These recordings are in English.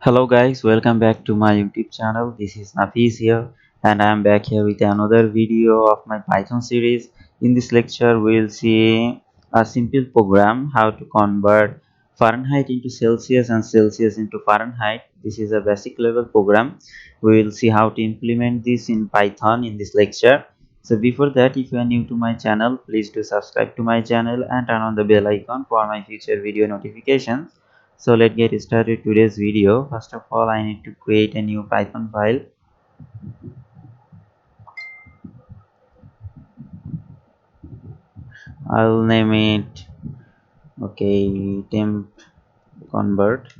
Hello guys, welcome back to my YouTube channel. This is Nafiz here and I am back here with another video of my Python series. In this lecture, we'll see a simple program how to convert Fahrenheit into Celsius and Celsius into Fahrenheit. This is a basic level program. We will see how to implement this in Python in this lecture. So before that, if you are new to my channel, please do subscribe to my channel and turn on the bell icon for my future video notifications. So let's get started today's video. First of all, I need to create a new Python file. I'll name it temp convert.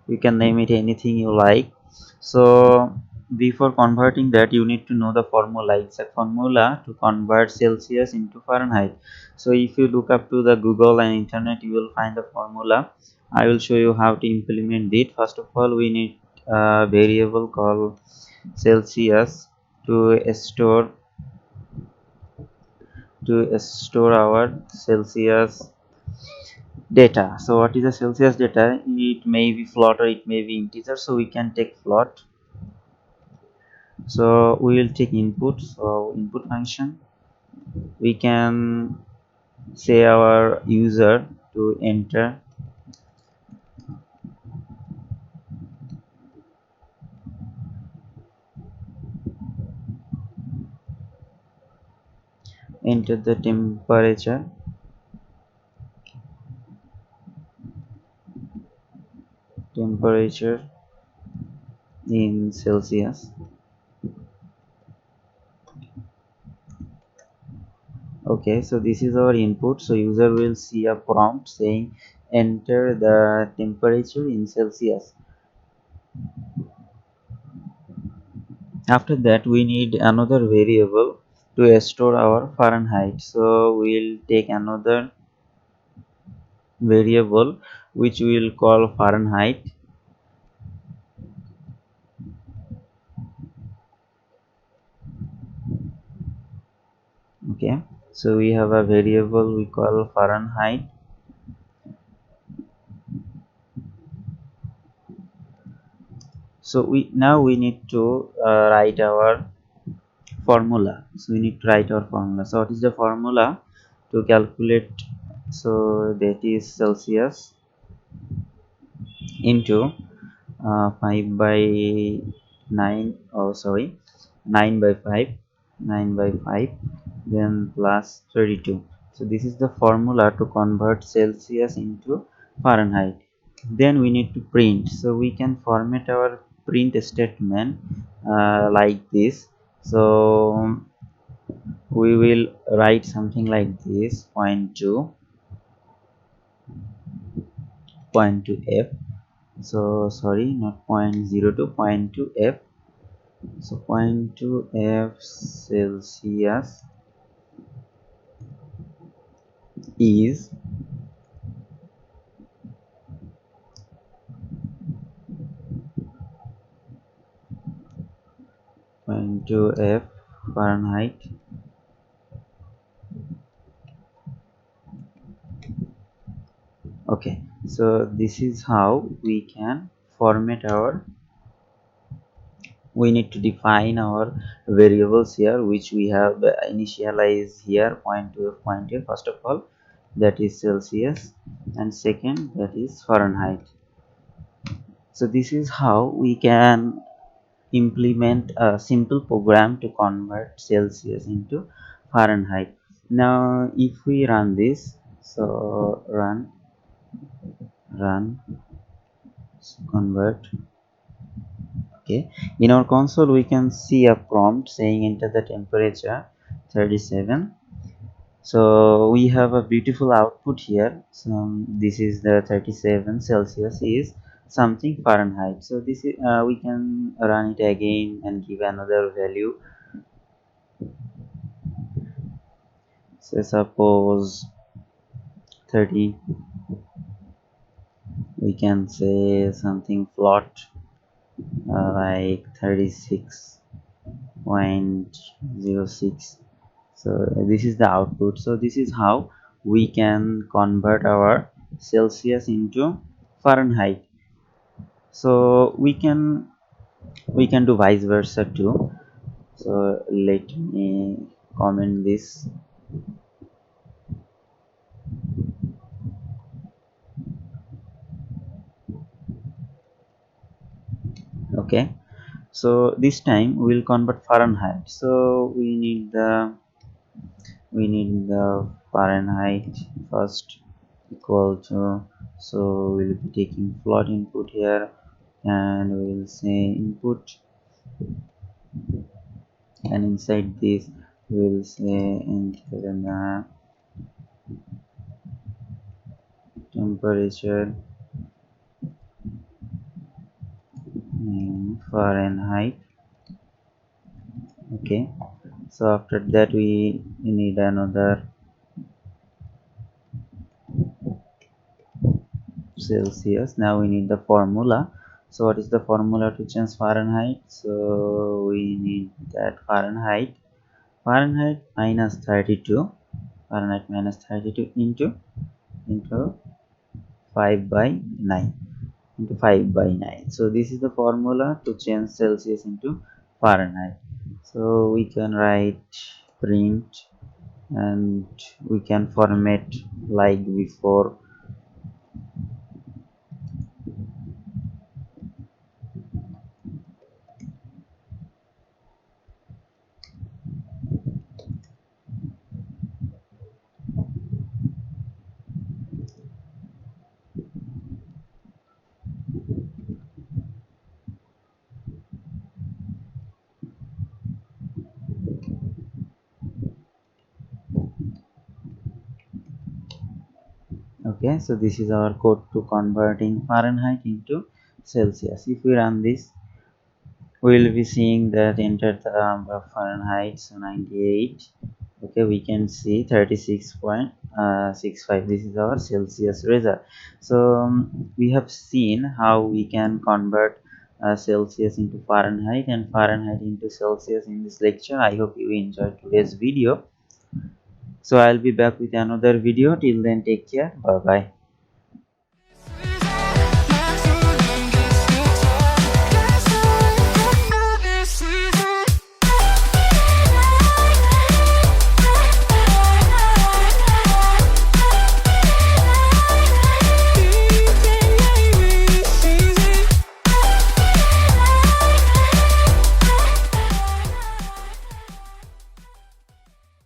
You can name it anything you like. So before converting that, you need to know the formula. It's a formula to convert Celsius into Fahrenheit. So if you look up to the Google and internet, you will find the formula. I will show you how to implement it. First of all, we need a variable called Celsius to store our Celsius data. So what is the Celsius data? It may be float or it may be integer, so we can take float. So we will take input. So input function, we can say our user to enter the temperature in Celsius. Okay, so this is our input. So user will see a prompt saying enter the temperature in Celsius. After that, we need another variable to store our Fahrenheit. So we'll take another variable which we will call Fahrenheit. Okay, so we have a variable we call Fahrenheit. So we need to write our formula. So we need to write our formula. So what is the formula to calculate? So that is Celsius into 5 by 9, oh sorry, 9 by 5, 9 by 5, then plus 32. So this is the formula to convert Celsius into Fahrenheit. Then we need to print. So we can format our print statement like this. So we will write something like this: point 2 f. So sorry, not 0.02, point 2 f. So 0.2 f Celsius is 0.2 f Fahrenheit. Okay, so this is how we can format our, we need to define our variables here, which we have initialized here: 0.2 f, 0.2 first of all, that is Celsius, and second, that is Fahrenheit. So this is how we can implement a simple program to convert Celsius into Fahrenheit. Now if we run this, so run convert. Okay, in our console we can see a prompt saying enter the temperature 37. So we have a beautiful output here. So this is the 37 Celsius is something Fahrenheit. So this is we can run it again and give another value. So suppose 30, we can say something float like 36.06. So this is the output. So this is how we can convert our Celsius into Fahrenheit. So we can do vice versa too. So let me comment this. Okay, so this time we'll convert Fahrenheit. So we need the Fahrenheit first, equal to, so we'll be taking float input here, and we'll say input, and inside this we'll say enter the temperature in Fahrenheit. Okay, so after that we need another Celsius. Now we need the formula. So what is the formula to change Fahrenheit? So we need that Fahrenheit minus 32, Fahrenheit minus 32 into 5 by 9, into 5 by 9. So this is the formula to change Celsius into Fahrenheit. So we can write print, and we can format like before. Okay, so this is our code to converting Fahrenheit into Celsius. If we run this, we will be seeing that enter the number of Fahrenheit, so 98. Okay, we can see 36.65. This is our Celsius result. So we have seen how we can convert Celsius into Fahrenheit and Fahrenheit into Celsius in this lecture. I hope you enjoyed today's video. So I'll be back with another video. Till then, take care. Bye bye.